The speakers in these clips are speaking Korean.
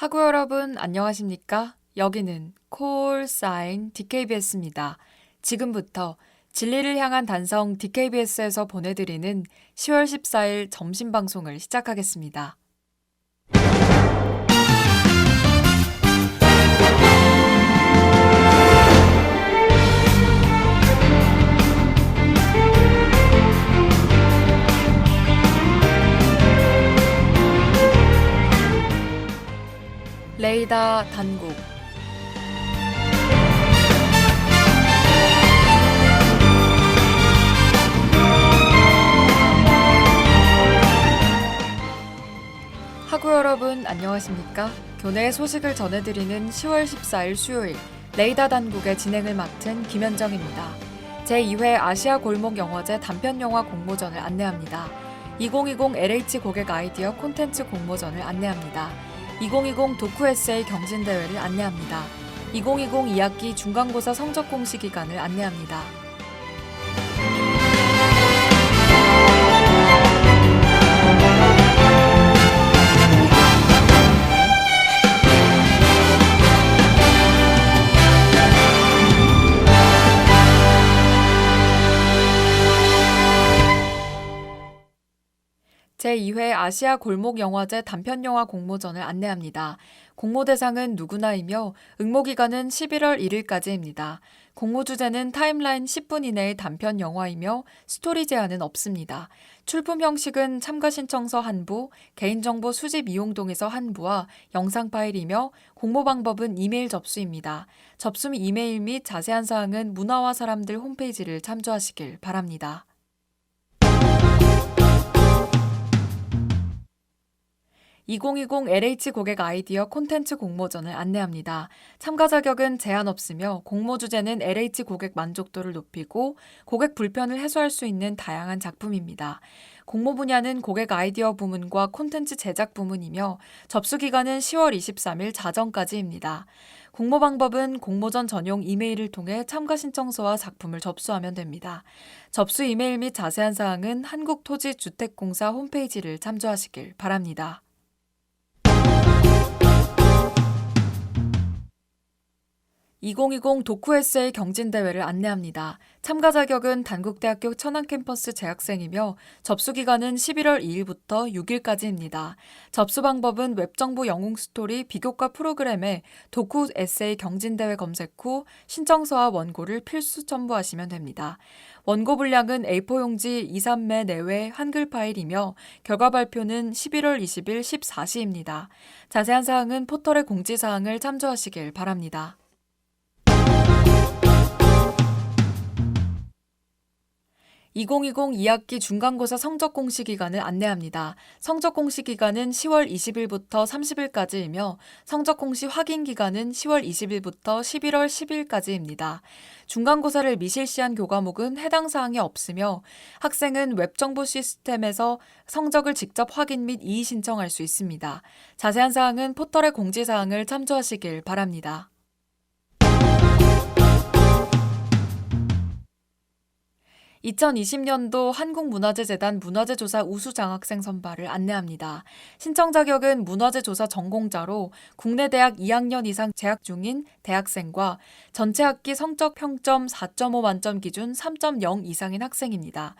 학우 여러분, 안녕하십니까? 여기는 콜사인 DKBS입니다. 지금부터 진리를 향한 단성 DKBS에서 보내드리는 10월 14일 점심 방송을 시작하겠습니다. 레이다 단국. 학우 여러분, 안녕하십니까? 교내의 소식을 전해드리는 10월 14일 수요일 레이다 단국의 진행을 맡은 김현정입니다. 제2회 아시아 골목 영화제 단편영화 공모전을 안내합니다. 2020 LH 고객 아이디어 콘텐츠 공모전을 안내합니다. 2020 도쿠 에세이 경진대회를 안내합니다. 2020 2학기 중간고사 성적 공시 기간을 안내합니다. 제2회 아시아 골목 영화제 단편영화 공모전을 안내합니다. 공모 대상은 누구나이며 응모기간은 11월 1일까지입니다. 공모 주제는 타임라인 10분 이내의 단편 영화이며 스토리 제한은 없습니다. 출품 형식은 참가 신청서 한 부, 개인정보 수집 이용동에서 한 부와 영상 파일이며 공모 방법은 이메일 접수입니다. 접수 이메일 및 자세한 사항은 문화와 사람들 홈페이지를 참조하시길 바랍니다. 2020 LH 고객 아이디어 콘텐츠 공모전을 안내합니다. 참가 자격은 제한 없으며 공모 주제는 LH 고객 만족도를 높이고 고객 불편을 해소할 수 있는 다양한 작품입니다. 공모 분야는 고객 아이디어 부문과 콘텐츠 제작 부문이며 접수 기간은 10월 23일 자정까지입니다. 공모 방법은 공모전 전용 이메일을 통해 참가 신청서와 작품을 접수하면 됩니다. 접수 이메일 및 자세한 사항은 한국토지주택공사 홈페이지를 참조하시길 바랍니다. 2020 도쿠 에세이 경진대회를 안내합니다. 참가 자격은 단국대학교 천안캠퍼스 재학생이며 접수 기간은 11월 2일부터 6일까지입니다. 접수 방법은 웹정보 영웅 스토리 비교과 프로그램에 도쿠 에세이 경진대회 검색 후 신청서와 원고를 필수 첨부하시면 됩니다. 원고 분량은 A4 용지 2, 3매 내외 한글 파일이며 결과 발표는 11월 20일 14시입니다. 자세한 사항은 포털의 공지사항을 참조하시길 바랍니다. 2020 2학기 중간고사 성적 공시 기간을 안내합니다. 성적 공시 기간은 10월 20일부터 30일까지이며 성적 공시 확인 기간은 10월 20일부터 11월 10일까지입니다. 중간고사를 미실시한 교과목은 해당 사항이 없으며 학생은 웹정보 시스템에서 성적을 직접 확인 및 이의 신청할 수 있습니다. 자세한 사항은 포털의 공지사항을 참조하시길 바랍니다. 2020년도 한국문화재재단 문화재조사 우수장학생 선발을 안내합니다. 신청 자격은 문화재조사 전공자로 국내 대학 2학년 이상 재학 중인 대학생과 전체 학기 성적 평점 4.5 만점 기준 3.0 이상인 학생입니다.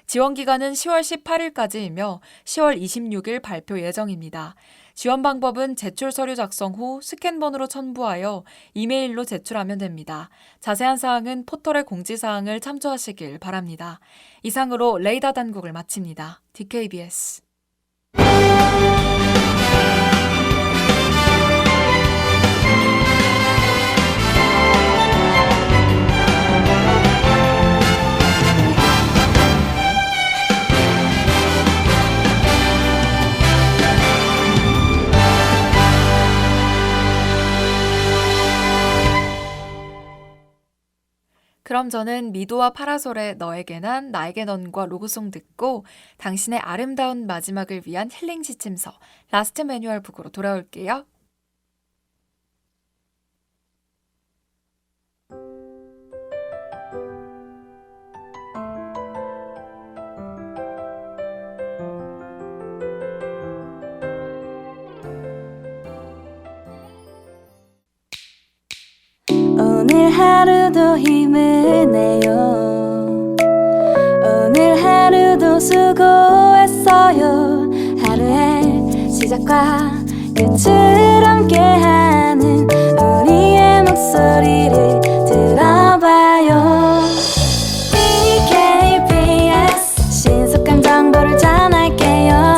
지원 기간은 10월 18일까지이며 10월 26일 발표 예정입니다. 지원 방법은 제출 서류 작성 후 스캔본으로 첨부하여 이메일로 제출하면 됩니다. 자세한 사항은 포털의 공지사항을 참조하시길 바랍니다. 이상으로 레이더 단국을 마칩니다. DKBS. 그럼 저는 미도와 파라솔의 너에게 난 나에게 넌과 로고송 듣고 당신의 아름다운 마지막을 위한 힐링 지침서 라스트 매뉴얼 북으로 돌아올게요. 하루도 힘을 내요. 오늘 하루도 수고했어요. 하루의 시작과 끝을 함께하는 우리의 목소리를 들어봐요. KBS 신속한 정보를 전할게요.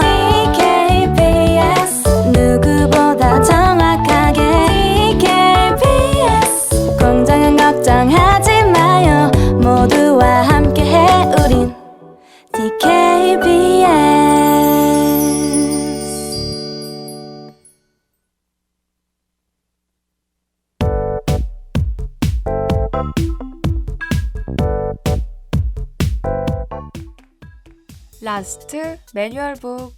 KBS 누구보다 정확하게 KBS 공정한 걱정하지 마요. 모두와 함께해 우린 KBS. 라스트 매뉴얼북.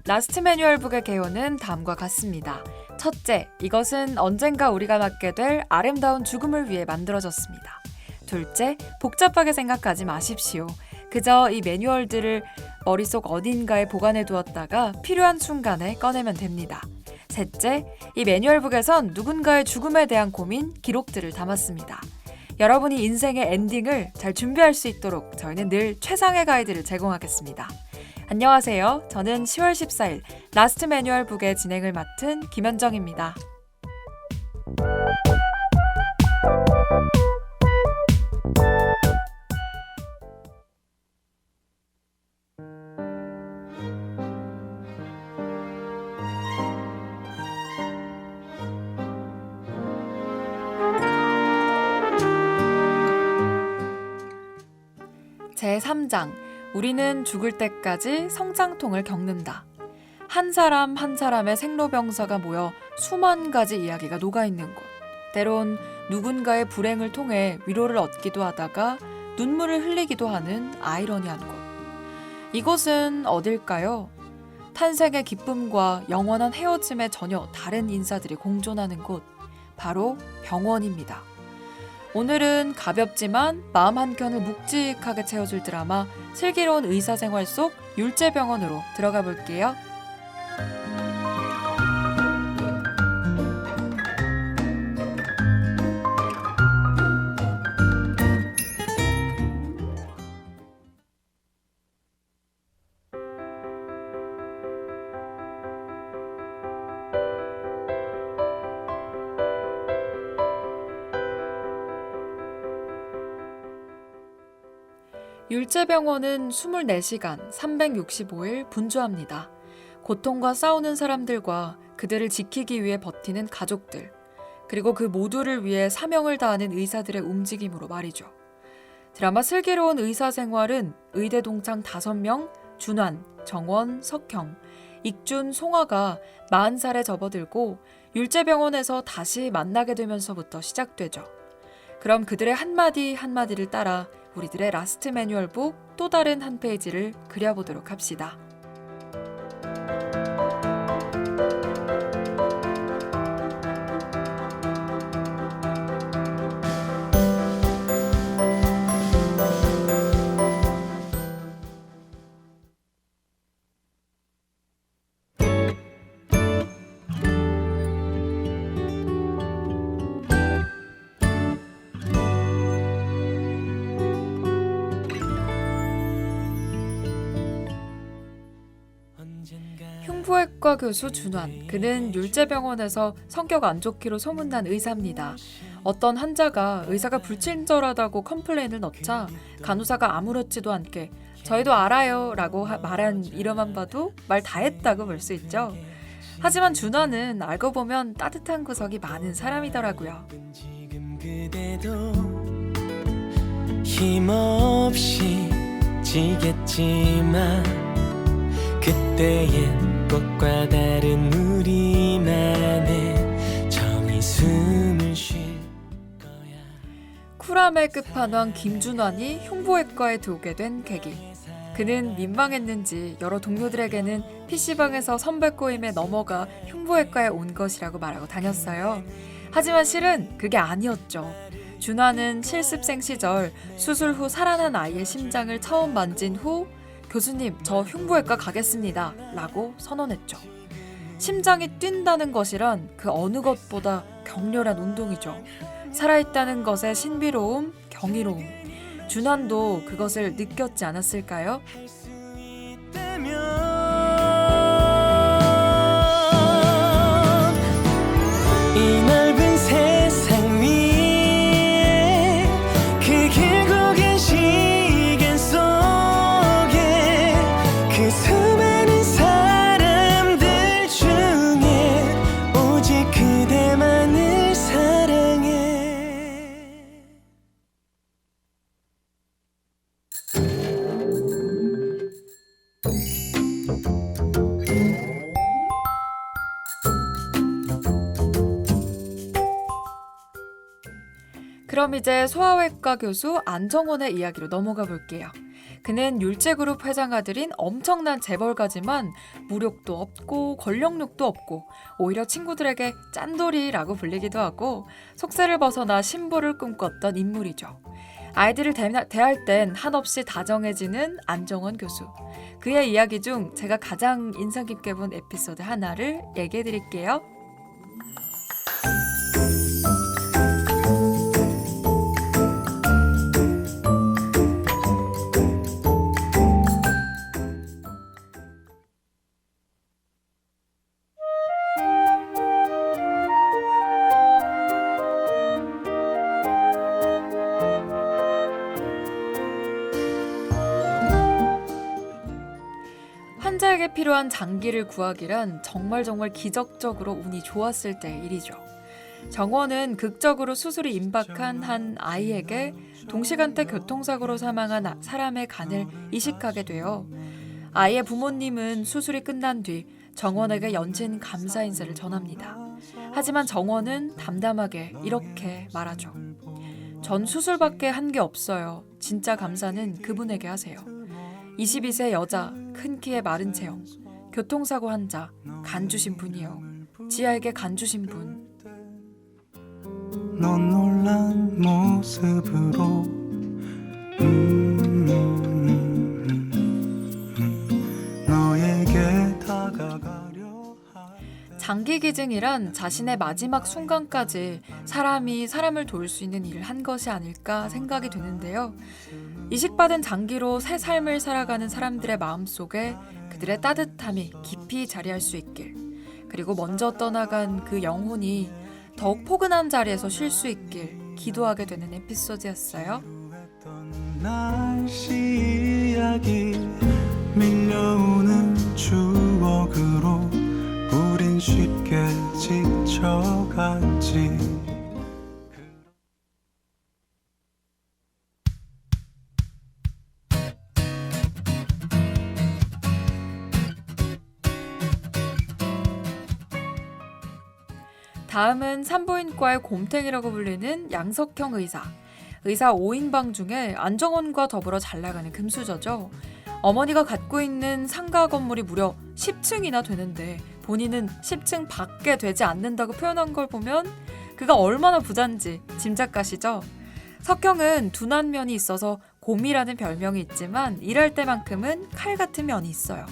라스트 매뉴얼북의 개요는 다음과 같습니다. 첫째, 이것은 언젠가 우리가 맞게 될 아름다운 죽음을 위해 만들어졌습니다. 둘째, 복잡하게 생각하지 마십시오. 그저 이 매뉴얼들을 머릿속 어딘가에 보관해 두었다가 필요한 순간에 꺼내면 됩니다. 셋째, 이 매뉴얼북에선 누군가의 죽음에 대한 고민, 기록들을 담았습니다. 여러분이 인생의 엔딩을 잘 준비할 수 있도록 저희는 늘 최상의 가이드를 제공하겠습니다. 안녕하세요. 저는 10월 14일 라스트 매뉴얼북의 진행을 맡은 김현정입니다. 제3장, 우리는 죽을 때까지 성장통을 겪는다. 한 사람 한 사람의 생로병사가 모여 수만 가지 이야기가 녹아있는 곳. 때론 누군가의 불행을 통해 위로를 얻기도 하다가 눈물을 흘리기도 하는 아이러니한 곳. 이곳은 어딜까요? 탄생의 기쁨과 영원한 헤어짐의 전혀 다른 인사들이 공존하는 곳. 바로 병원입니다. 오늘은 가볍지만 마음 한켠을 묵직하게 채워줄 드라마 슬기로운 의사생활 속 율제병원으로 들어가 볼게요. 율제병원은 24시간 365일 분주합니다. 고통과 싸우는 사람들과 그들을 지키기 위해 버티는 가족들, 그리고 그 모두를 위해 사명을 다하는 의사들의 움직임으로 말이죠. 드라마 슬기로운 의사생활은 의대 동창 5명, 준환, 정원, 석형, 익준, 송아가 40살에 접어들고 율제병원에서 다시 만나게 되면서부터 시작되죠. 그럼 그들의 한마디 한마디를 따라 우리들의 라스트 매뉴얼북 또 다른 한 페이지를 그려보도록 합시다. 흉부외과 교수 준환, 그는 율제병원에서 성격 안 좋기로 소문난 의사입니다. 어떤 환자가 의사가 불친절하다고 컴플레인을 넣자 간호사가 아무렇지도 않게 저희도 알아요 라고 말한 이름만 봐도 말 다 했다고 볼 수 있죠. 하지만 준환은 알고 보면 따뜻한 구석이 많은 사람이더라고요. 힘없이 지겠지만 그때엔 꽃과 다른 우리만의 정이 숨을 쉴 거야. 쿨함의 끝판왕 김준환이 흉부외과에 들어오게 된 계기. 그는 민망했는지 여러 동료들에게는 PC방에서 선배 꼬임에 넘어가 흉부외과에 온 것이라고 말하고 다녔어요. 하지만 실은 그게 아니었죠. 준환은 실습생 시절 수술 후 살아난 아이의 심장을 처음 만진 후 교수님, 저 흉부외과 가겠습니다. 라고 선언했죠. 심장이 뛴다는 것이란 그 어느 것보다 격렬한 운동이죠. 살아있다는 것의 신비로움, 경이로움. 준환도 그것을 느꼈지 않았을까요? 이 넓은 세상 위에 그 길고 긴 시간 속에 그 수많은 사람들 중에 오직 그대만을 사랑해. 그럼 이제 소아외과 교수 안정원의 이야기로 넘어가 볼게요. 그는 율제그룹 회장 아들인 엄청난 재벌가지만 무력도 없고 권력욕도 없고 오히려 친구들에게 짠돌이라고 불리기도 하고 속세를 벗어나 신부를 꿈꿨던 인물이죠. 아이들을 대할 땐 한없이 다정해지는 안정원 교수. 그의 이야기 중 제가 가장 인상 깊게 본 에피소드 하나를 얘기해 드릴게요. 환자에게 필요한 장기를 구하기란 정말 기적적으로 운이 좋았을 때의 일이죠. 정원은 극적으로 수술이 임박한 한 아이에게 동시간대 교통사고로 사망한 사람의 간을 이식하게 돼요. 아이의 부모님은 수술이 끝난 뒤 정원에게 연신 감사 인사를 전합니다. 하지만 정원은 담담하게 이렇게 말하죠. 전 수술밖에 한 게 없어요. 진짜 감사는 그분에게 하세요. 22세 여자, 큰 키에 마른 체형, 교통사고 환자, 간 주신 분이요. 지아에게 간 주신 분. 넌 놀란 모습으로 너에게 다가가려 장기 기증이란 자신의 마지막 순간까지 사람이 사람을 도울 수 있는 일을 한 것이 아닐까 생각이 드는데요. 이식받은 장기로 새 삶을 살아가는 사람들의 마음속에 그들의 따뜻함이 깊이 자리할 수 있길, 그리고 먼저 떠나간 그 영혼이 더욱 포근한 자리에서 쉴 수 있길 기도하게 되는 에피소드였어요. 날씨 이야기 밀려오는 추억으로 우린 쉽게 지쳐갔지. 다음은 산부인과의 곰탱이라고 불리는 양석형 의사. 의사 5인방 중에 안정원과 더불어 잘 나가는 금수저죠. 어머니가 갖고 있는 상가 건물이 무려 10층이나 되는데 본인은 10층 밖에 되지 않는다고 표현한 걸 보면 그가 얼마나 부잔지 짐작가시죠? 석형은 둔한 면이 있어서 곰이라는 별명이 있지만 일할 때만큼은 칼 같은 면이 있어요.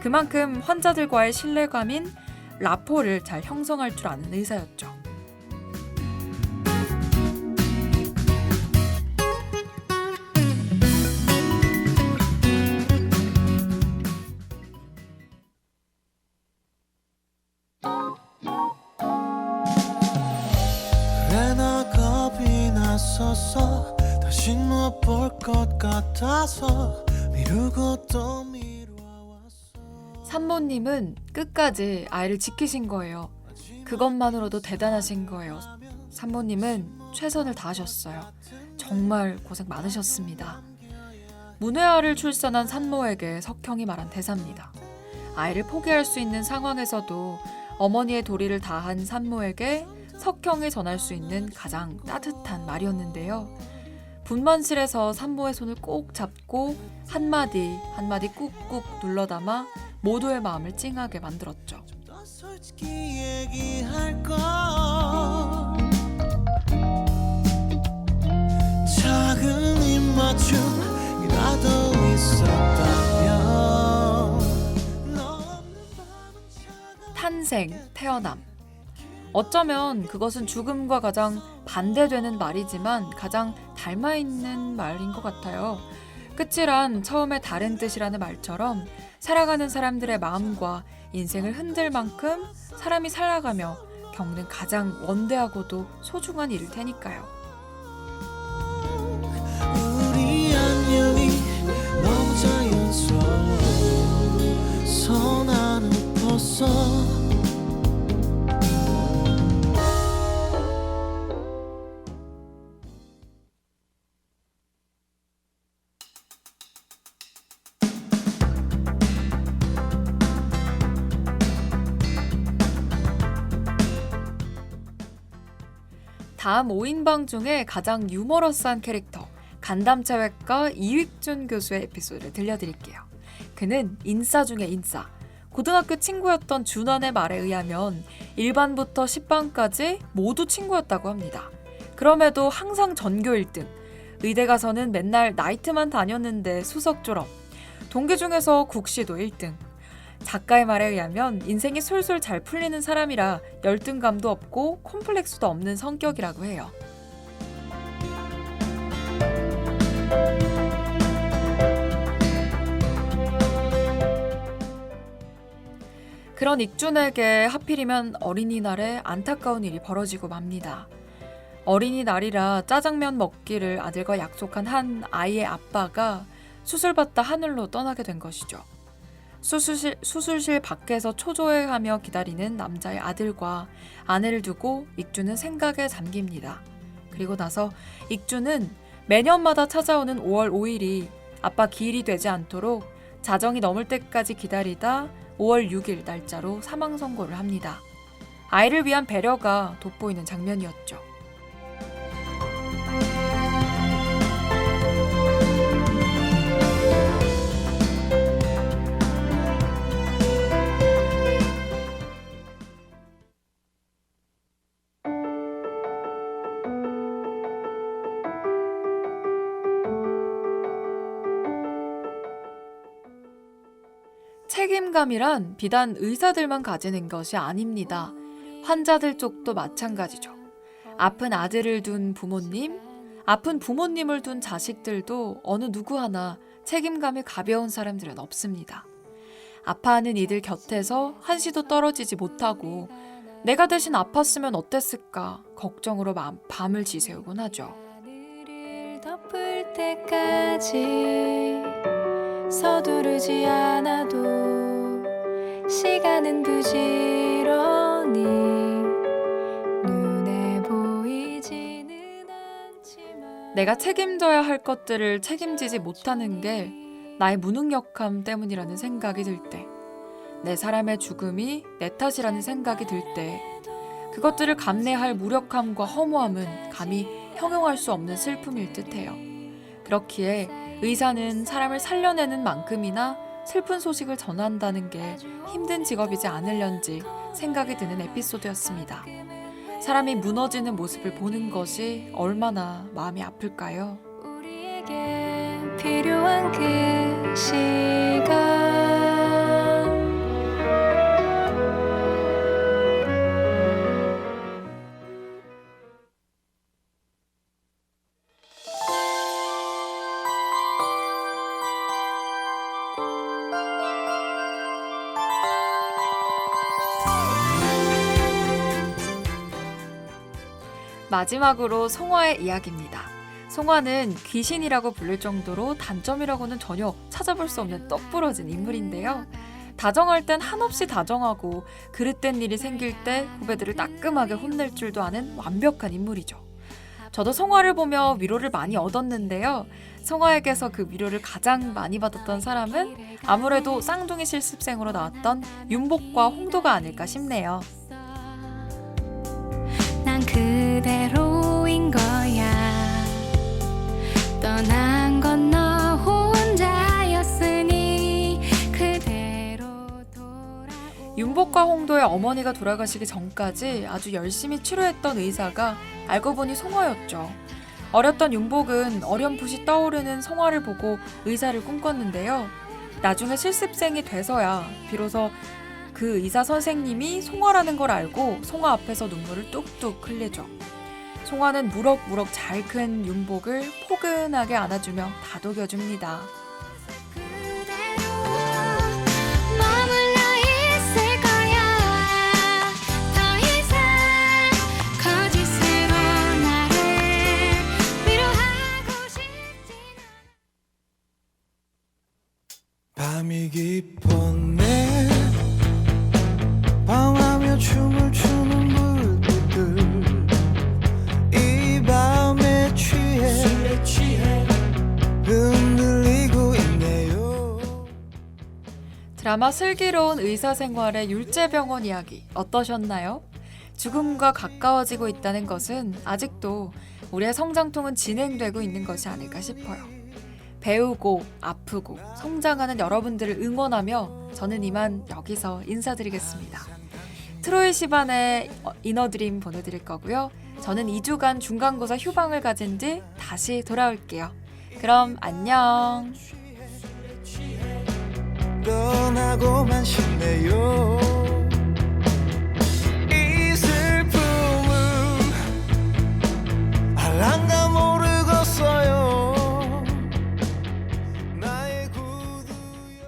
그만큼 환자들과의 신뢰감인 라포를 잘 형성할 줄 아는 의사였죠. 그래 나 겁이 났었어. 다시 못 볼 것 같아서 미루고 또 미뤄왔어. 산모님은 끝까지 아이를 지키신 거예요. 그것만으로도 대단하신 거예요. 산모님은 최선을 다하셨어요. 정말 고생 많으셨습니다. 문외아를 출산한 산모에게 석형이 말한 대사입니다. 아이를 포기할 수 있는 상황에서도 어머니의 도리를 다한 산모에게 석형이 전할 수 있는 가장 따뜻한 말이었는데요. 분만실에서 산모의 손을 꼭 잡고 한마디 한마디 꾹꾹 눌러담아 모두의 마음을 찡하게 만들었죠. 더 솔직히 얘기할 걸. 작은 입맞춤이라도 있었다면 탄생, 태어남. 어쩌면 그것은 죽음과 가장 반대되는 말이지만 가장 닮아있는 말인 것 같아요. 끝이란 처음에 다른 뜻이라는 말처럼 살아가는 사람들의 마음과 인생을 흔들 만큼 사람이 살아가며 겪는 가장 원대하고도 소중한 일일 테니까요. 우리 안녕이 너무 자연스러워 손 안을 벗어 다음 5인방 중에 가장 유머러스한 캐릭터 간담체외과 이익준 교수의 에피소드를 들려드릴게요. 그는 인싸 중에 인싸. 고등학교 친구였던 준환의 말에 의하면 1반부터 10반까지 모두 친구였다고 합니다. 그럼에도 항상 전교 1등. 의대 가서는 맨날 나이트만 다녔는데 수석 졸업. 동기 중에서 국시도 1등. 작가의 말에 의하면 인생이 술술 잘 풀리는 사람이라 열등감도 없고 콤플렉스도 없는 성격이라고 해요. 그런 익준에게 하필이면 어린이날에 안타까운 일이 벌어지고 맙니다. 어린이날이라 짜장면 먹기를 아들과 약속한 한 아이의 아빠가 수술받다 하늘로 떠나게 된 것이죠. 수술실 밖에서 초조해하며 기다리는 남자의 아들과 아내를 두고 익준은 생각에 잠깁니다. 그리고 나서 익준은 매년마다 찾아오는 5월 5일이 아빠 기일이 되지 않도록 자정이 넘을 때까지 기다리다 5월 6일 날짜로 사망 선고를 합니다. 아이를 위한 배려가 돋보이는 장면이었죠. 책임감이란 비단 의사들만 가지는 것이 아닙니다. 환자들 쪽도 마찬가지죠. 아픈 아들을 둔 부모님, 아픈 부모님을 둔 자식들도 어느 누구 하나 책임감이 가벼운 사람들은 없습니다. 아파하는 이들 곁에서 한시도 떨어지지 못하고 내가 대신 아팠으면 어땠을까 걱정으로 밤을 지새우곤 하죠. 하늘을 덮을 때까지 서두르지 않아도 시간은 부지런히 눈에 보이지는 않지만 내가 책임져야 할 것들을 책임지지 못하는 게 나의 무능력함 때문이라는 생각이 들 때, 내 사람의 죽음이 내 탓이라는 생각이 들 때, 그것들을 감내할 무력함과 허무함은 감히 형용할 수 없는 슬픔일 듯해요. 그렇기에 의사는 사람을 살려내는 만큼이나 슬픈 소식을 전한다는 게 힘든 직업이지 않을런지 생각이 드는 에피소드였습니다. 사람이 무너지는 모습을 보는 것이 얼마나 마음이 아플까요? 우리에게 필요한 그 시간 마지막으로 송화의 이야기입니다. 송화는 귀신이라고 부를 정도로 단점이라고는 전혀 찾아볼 수 없는 똑부러진 인물인데요. 다정할 땐 한없이 다정하고 그릇된 일이 생길 때 후배들을 따끔하게 혼낼 줄도 아는 완벽한 인물이죠. 저도 송화를 보며 위로를 많이 얻었는데요. 송화에게서 그 위로를 가장 많이 받았던 사람은 아무래도 쌍둥이 실습생으로 나왔던 윤복과 홍도가 아닐까 싶네요. 난 그대로인 거야 떠난 건 너 혼자였으니 그대로 돌아오 윤복과 홍도의 어머니가 돌아가시기 전까지 아주 열심히 치료했던 의사가 알고 보니 송화였죠. 어렸던 윤복은 어렴풋이 떠오르는 송화를 보고 의사를 꿈꿨는데요. 나중에 실습생이 돼서야 비로소 그 의사 선생님이 송화라는 걸 알고 송화 앞에서 눈물을 뚝뚝 흘리죠. 송화는 무럭무럭 잘 큰 윤복을 포근하게 안아주며 다독여줍니다. 그대로 머물러 있을 거야. 더 이상 거짓으로 나를 위로하고 싶진 밤이 깊었네 방하며 춤을 추는 불빛들 이 밤에 취해 흔들리고 있네요. 드라마 슬기로운 의사생활의 율제병원 이야기 어떠셨나요? 죽음과 가까워지고 있다는 것은 아직도 우리의 성장통은 진행되고 있는 것이 아닐까 싶어요. 배우고 아프고 성장하는 여러분들을 응원하며 저는 이만 여기서 인사드리겠습니다. 트로이 시반의 이너드림 보내드릴 거고요. 저는 2주간 중간고사 휴방을 가진 뒤 다시 돌아올게요. 그럼 안녕. 떠나고만 싶네요. 이 슬픔은 알랑가 모르겠어요. 나의 구두여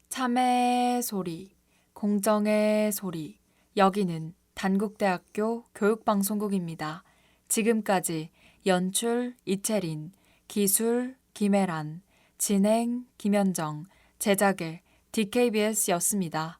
참의 소리, 공정의 소리. 여기는 단국대학교 교육방송국입니다. 지금까지 연출 이채린, 기술 김혜란, 진행 김현정, 제작의 DKBS였습니다.